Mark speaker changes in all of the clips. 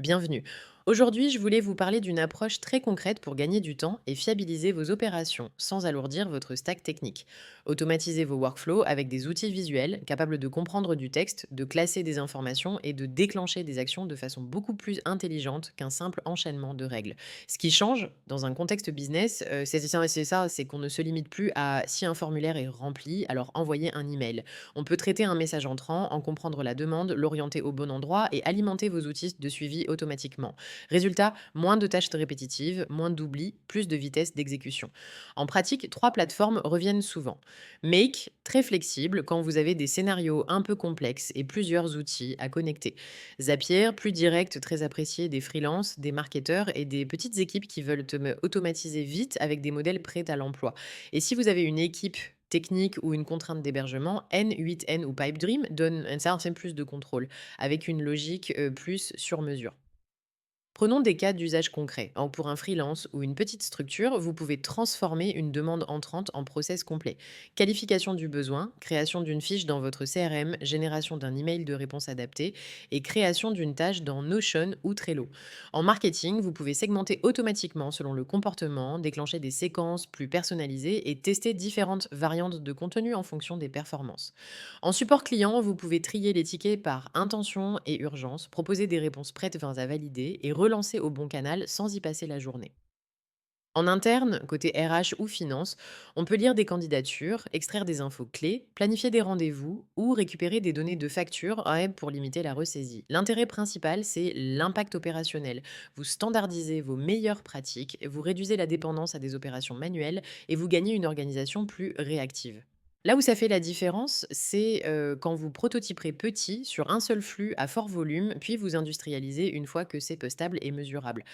Speaker 1: Bienvenue. Aujourd'hui, je voulais vous parler d'une approche très concrète pour gagner du temps et fiabiliser vos opérations sans alourdir votre stack technique. Automatisez vos workflows avec des outils visuels capables de comprendre du texte, de classer des informations et de déclencher des actions de façon beaucoup plus intelligente qu'un simple enchaînement de règles. Ce qui change dans un contexte business, c'est qu'on ne se limite plus à si un formulaire est rempli, alors envoyez un email. On peut traiter un message entrant, en comprendre la demande, l'orienter au bon endroit et alimenter vos outils de suivi automatiquement. Résultat, moins de tâches répétitives, moins d'oubli, plus de vitesse d'exécution. En pratique, trois plateformes reviennent souvent. Make, très flexible quand vous avez des scénarios un peu complexes et plusieurs outils à connecter. Zapier, plus direct, très apprécié des freelances, des marketeurs et des petites équipes qui veulent automatiser vite avec des modèles prêts à l'emploi. Et si vous avez une équipe technique ou une contrainte d'hébergement, N8N ou Pipedream donne un certain plus de contrôle, avec une logique plus sur mesure. Prenons des cas d'usage concret. Pour un freelance ou une petite structure, vous pouvez transformer une demande entrante en process complet. Qualification du besoin, création d'une fiche dans votre CRM, génération d'un email de réponse adapté et création d'une tâche dans Notion ou Trello. En marketing, vous pouvez segmenter automatiquement selon le comportement, déclencher des séquences plus personnalisées et tester différentes variantes de contenu en fonction des performances. En support client, vous pouvez trier les tickets par intention et urgence, proposer des réponses prêtes à valider et relancer au bon canal sans y passer la journée. En interne, côté RH ou finance, on peut lire des candidatures, extraire des infos clés, planifier des rendez-vous ou récupérer des données de facture pour limiter la ressaisie. L'intérêt principal, c'est l'impact opérationnel. Vous standardisez vos meilleures pratiques, vous réduisez la dépendance à des opérations manuelles et vous gagnez une organisation plus réactive. Là où ça fait la différence, c'est, quand vous prototyperez petit sur un seul flux à fort volume, puis vous industrialisez une fois que c'est stable et mesurable.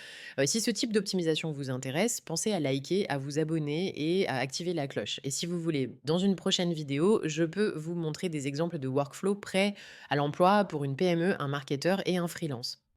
Speaker 1: Si ce type d'optimisation vous intéresse, pensez à liker, à vous abonner et à activer la cloche. Et si vous voulez, dans une prochaine vidéo, je peux vous montrer des exemples de workflow prêts à l'emploi pour une PME, un marketeur et un freelance.